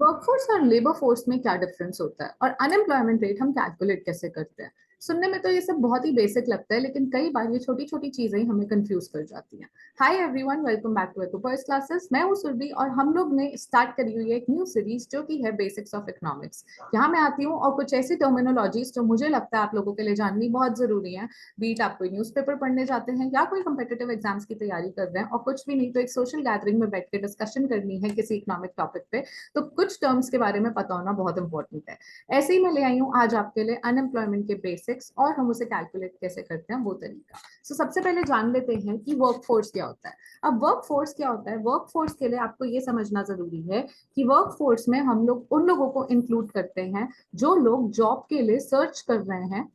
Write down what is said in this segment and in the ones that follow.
Workforce और labour force में क्या डिफरेंस होता है और अनएम्प्लॉयमेंट रेट हम कैलकुलेट कैसे करते हैं। सुनने में तो ये सब बहुत ही बेसिक लगता है, लेकिन कई बार ये छोटी छोटी चीजें ही हमें कंफ्यूज कर जाती हैं। Hi everyone, welcome back to boys classes. मैं हूँ सुरभि और हम लोग ने स्टार्ट करी हुई है एक न्यू सीरीज जो कि है बेसिक्स ऑफ इकोनॉमिक्स। यहाँ मैं आती हूँ और कुछ ऐसी टर्मिनोलॉजीज जो मुझे लगता है आप लोगों के लिए जाननी बहुत जरूरी है। बीट आप कोई न्यूज़पेपर पढ़ने जाते हैं या कोई कम्पिटेटिव एग्जाम्स की तैयारी कर रहे हैं और कुछ भी नहीं तो एक सोशल गैदरिंग में बैठ के डिस्कशन करनी है किसी इकोनॉमिक टॉपिक पे, तो कुछ टर्म्स के बारे में पता होना बहुत इंपॉर्टेंट है। ऐसे ही मैं ले आई हूँ आज आपके लिए अनएम्प्लॉयमेंट के बेसिक्स और हम उसे कैलकुलेट कैसे करते हैं वो तरीका। सबसे पहले जान लेते हैं कि वर्क फोर्स क्या होता है। अब वर्क फोर्स क्या होता है, वर्क फोर्स के लिए आपको ये समझना जरूरी है कि वर्क फोर्स में हम लोग उन लोगों को इंक्लूड करते हैं जो लोग जॉब के लिए सर्च कर रहे हैं।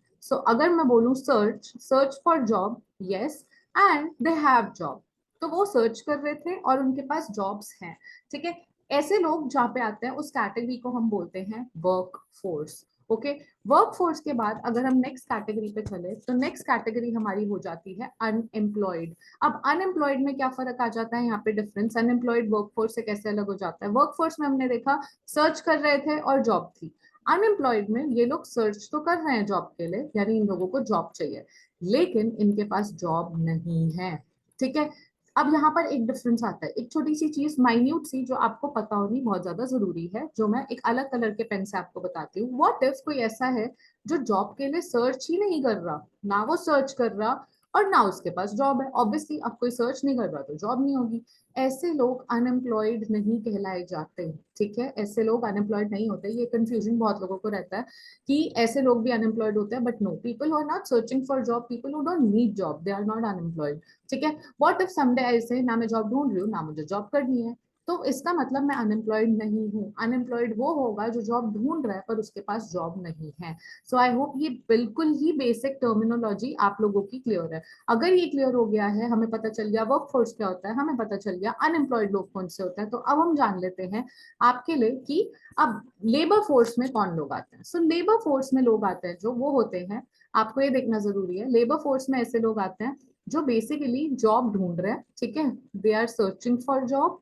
अगर मैं बोलूं search search for job, yes, and they have job, तो वो सर्च कर रहे थे और उनके पास जॉब्स हैं। ठीक है, ऐसे लोग जहाँ पे आते हैं उस कैटेगरी को हम बोलते हैं work force. Okay, work force के बाद अगर हम नेक्स्ट कैटेगरी पे चले तो नेक्स्ट कैटेगरी हमारी हो जाती है अनएम्प्लॉयड। अब अनएम्प्लॉयड में क्या फर्क आ जाता है, यहाँ पे डिफरेंस अनएम्प्लॉयड वर्क फोर्स से कैसे अलग हो जाता है। वर्क फोर्स में हमने देखा सर्च कर रहे थे और जॉब थी। अनएम्प्लॉयड में ये लोग सर्च तो कर रहे हैं जॉब के लिए, यानी इन लोगों को जॉब चाहिए लेकिन इनके पास जॉब नहीं है। ठीक है, अब यहाँ पर एक डिफरेंस आता है, एक छोटी सी चीज माइन्यूट सी जो आपको पता होनी बहुत ज्यादा जरूरी है, जो मैं एक अलग कलर के पेन से आपको बताती हूँ। व्हाट इफ कोई ऐसा है जो जॉब के लिए सर्च ही नहीं कर रहा, ना वो सर्च कर रहा और ना उसके पास जॉब है। ऑब्वियसली अब कोई सर्च नहीं कर रहा तो जॉब नहीं होगी। ऐसे लोग अनएम्प्लॉयड नहीं कहलाए जाते। ठीक है, ऐसे लोग अनएम्प्लॉयड नहीं होते। ये कंफ्यूजन बहुत लोगों को रहता है कि ऐसे लोग भी अनएम्प्लॉयड होते हैं, but no, people who are not searching for job, people who don't need job, they are not unemployed. ठीक है, व्हाट इफ समडे ऐसे ना मैं जॉब ढूंढ रही हूँ ना मुझे जॉब करनी है, तो इसका मतलब मैं अनएम्प्लॉयड नहीं हूँ। अनएम्प्लॉयड वो होगा जो जॉब ढूंढ रहा है पर उसके पास जॉब नहीं है। सो आई होप ये बिल्कुल ही बेसिक टर्मिनोलॉजी आप लोगों की क्लियर है। अगर ये क्लियर हो गया है, हमें पता चल गया वर्क फोर्स क्या होता है, हमें पता चल गया अनएम्प्लॉयड लोग कौन से होते हैं, तो अब हम जान लेते हैं आपके लिए कि अब लेबर फोर्स में कौन लोग आते हैं। लेबर फोर्स में लोग आते हैं जो वो होते हैं, आपको ये देखना जरूरी है, लेबर फोर्स में ऐसे लोग आते हैं जो बेसिकली जॉब ढूंढ रहे हैं। ठीक है, they are searching for job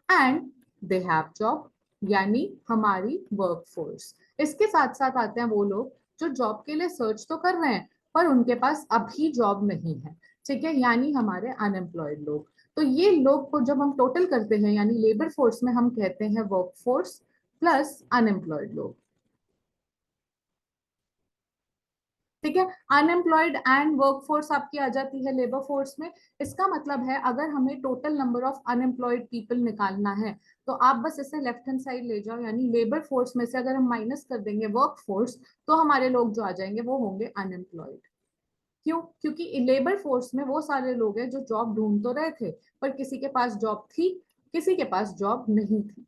and they have job, यानी हमारी वर्क फोर्स। इसके साथ साथ आते हैं वो लोग जो जॉब के लिए सर्च तो कर रहे हैं पर उनके पास अभी जॉब नहीं है। ठीक है, यानी हमारे अनएम्प्लॉयड लोग। तो ये लोग को जब हम टोटल करते हैं यानी लेबर फोर्स में हम कहते हैं वर्क फोर्स प्लस अनएम्प्लॉयड लोग। ठीक है, अनएम्प्लॉयड एंड वर्कफोर्स आपकी आ जाती है लेबर फोर्स में। इसका मतलब है अगर हमें total number of unemployed people निकालना है तो आप बस इसे लेफ्ट हैंड साइड ले जाओ, यानी लेबर फोर्स में से अगर हम माइनस कर देंगे वर्क फोर्स तो हमारे लोग जो आ जाएंगे वो होंगे अनएम्प्लॉयड। क्यों? क्योंकि लेबर फोर्स में वो सारे लोग हैं जो जॉब ढूंढ तो रहे थे पर किसी के पास जॉब थी, किसी के पास जॉब नहीं थी।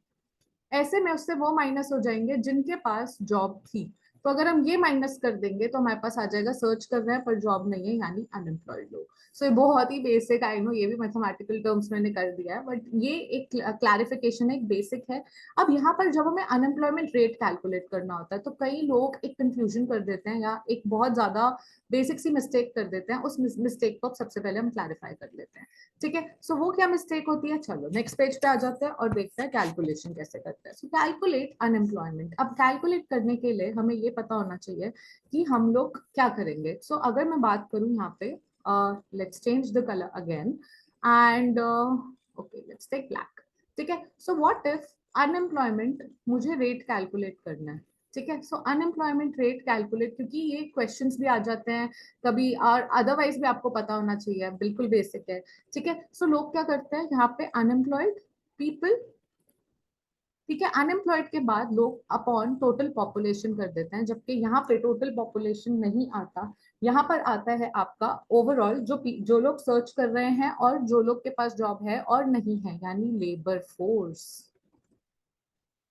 ऐसे में उससे वो माइनस हो जाएंगे जिनके पास जॉब थी। तो अगर हम ये माइनस कर देंगे तो हमारे पास आ जाएगा सर्च कर रहे हैं पर जॉब नहीं है, यानी अनएम्प्लॉयड लोग। ये बहुत ही बेसिक, आई नो ये भी मैथमेटिकल टर्म्स मैंने कर दिया है, बट ये एक क्लैरिफिकेशन है, एक बेसिक है। अब यहाँ पर जब हमें अनएम्प्लॉयमेंट रेट कैलकुलेट करना होता है तो कई लोग एक कंफ्यूजन कर देते हैं या एक बहुत ज्यादा बेसिक सी मिस्टेक कर देते हैं। उस मिस्टेक को सबसे पहले हम क्लैरिफाई कर लेते हैं। ठीक है, वो क्या मिस्टेक होती है, चलो नेक्स्ट पेज पे आ जाते हैं और देखते हैं कैलकुलेशन कैसे करते हैं। Calculate unemployment. अब कैलकुलेट करने के लिए हमें ये पता होना चाहिए कि हम लोग क्या करेंगे। अगर मैं बात करूं यहाँ पे, let's change the colour again and okay let's take black. ठीक है, व्हाट इफ अनएम्प्लॉयमेंट मुझे रेट कैलकुलेट करना है। ठीक है, अनएम्प्लॉयमेंट रेट कैलकुलेट, क्योंकि ये क्वेश्चंस भी आ जाते हैं कभी और अदरवाइज भी आपको पता होना चाहिए, बिल्कुल बेसिक है। ठीक है, लोग क्या करते हैं यहाँ पे अनएम्प्लॉयड पीपल। ठीक है, अनएम्प्लॉयड के बाद लोग अपॉन टोटल पॉपुलेशन कर देते हैं, जबकि यहाँ पे टोटल पॉपुलेशन नहीं आता। यहाँ पर आता है आपका ओवरऑल जो लोग सर्च कर रहे हैं और जो लोग के पास जॉब है और नहीं है, यानी लेबर फोर्स,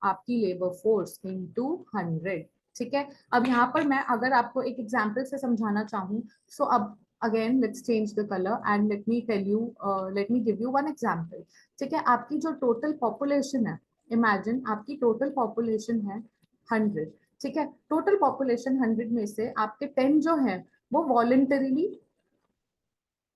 आपकी लेबर फोर्स इनटू 100। ठीक है, अब यहाँ पर मैं अगर आपको एक एग्जांपल से समझाना चाहूँ, अब again let's change the colour and let me give you one example. ठीक है, आपकी जो टोटल पॉपुलेशन है, इमेजिन आपकी टोटल पॉपुलेशन है 100। ठीक है, टोटल पॉपुलेशन 100 में से आपके 10 जो है वो वॉलेंटरीली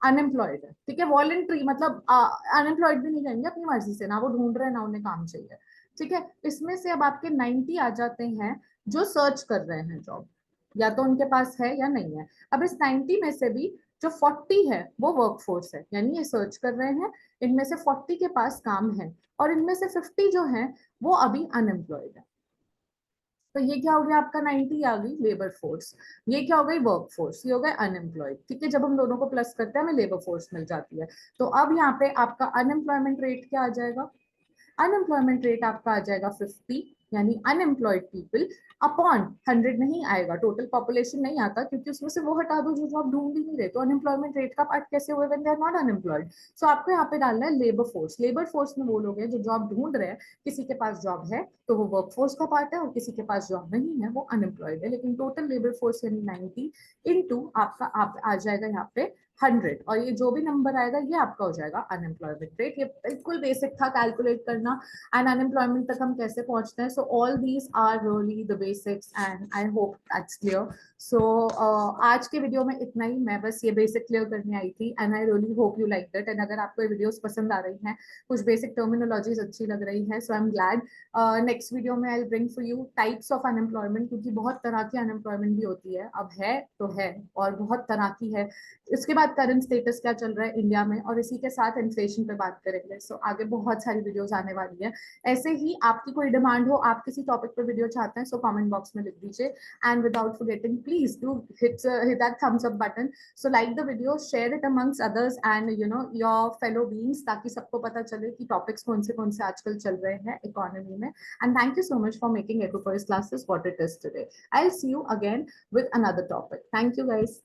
अनएम्प्लॉयड है। ठीक है, वॉलेंट्री मतलब अनएम्प्लॉयड भी नहीं कहेंगे, अपनी मर्जी से, ना वो ढूंढ रहे हैं ना उन्हें काम चाहिए। ठीक है, इसमें से अब आपके 90 आ जाते हैं जो सर्च कर रहे हैं जॉब, या तो उनके पास है या नहीं है। अब इस 90 में से भी जो 40 है वो वर्कफोर्स है, यानी ये सर्च कर रहे हैं, इनमें से 40 के पास काम है, और इनमें से 50 जो है वो अभी अनएम्प्लॉयड है। तो ये क्या हो गया आपका, 90 आ गई लेबर फोर्स, ये क्या हो गई वर्क फोर्स, ये हो गए अनएम्प्लॉयड। ठीक है, जब हम दोनों को प्लस करते हैं हमें लेबर फोर्स मिल जाती है। तो अब यहाँ पे आपका अनएम्प्लॉयमेंट रेट क्या आ जाएगा, अनएम्प्लॉयमेंट रेट आपका आ जाएगा 50, यानी अनएम्प्लॉयड पीपल अपॉन 100 नहीं आएगा, टोटल पॉपुलेशन नहीं आता, क्योंकि उसमें से वो हटा दो जो जॉब ढूंढ ही नहीं रहे। तो अनएम्प्लॉयमेंट रेट का पार्ट कैसे हुए when they are not unemployed. So आपको यहाँ पे डालना है लेबर फोर्स। लेबर फोर्स में वो लोग हैं जो जॉब ढूंढ रहे हैं, किसी के पास जॉब है तो वो वर्क फोर्स का पार्ट है, और किसी के पास जॉब नहीं है वो अनएम्प्लॉयड है। लेकिन टोटल लेबर फोर्स यानी 90 इंटू आपका आप आ जाएगा यहाँ पे 100, और ये जो भी नंबर आएगा ये आपका हो जाएगा अनएम्प्लॉयमेंट रेट। ये बिल्कुल बेसिक था कैलकुलेट करना, एंड अनएम्प्लॉयमेंट तक हम कैसे पहुंचते हैं। So all these are really the basics and I hope that's clear. So आज के वीडियो में इतना ही, मैं बस ये बेसिक क्लियर करने आई थी, and I really hope you like that. And अगर आपको ये वीडियोस पसंद आ रही हैं, कुछ बेसिक टर्मिनोलॉजीज अच्छी लग रही है, so I am glad. Next video में I bring for you types of unemployment, क्योंकि बहुत तरह की अनएम्प्लॉयमेंट भी होती है, अब है तो है और बहुत तरह की है। इसके बाद करंट स्टेटस क्या चल रहा है इंडिया में, और इसी के साथ इन्फ्लेशन पे बात करेंगे। सो आगे बहुत सारी वीडियोस आने वाली है। ऐसे ही आपकी कोई डिमांड हो, आप किसी टॉपिक पर वीडियो चाहते हैं, सो कमेंट बॉक्स में लिख दीजिए। And without forgetting please do hit that thumbs up button. So like the video, share it amongst others and your fellow beings, ताकि सबको पता चले कि टॉपिक्स कौन से आजकल चल रहे हैं इकोनॉमी में। And thank you so much for making Equipoise classes what it is today. I'll see you again with another topic. Thank you guys.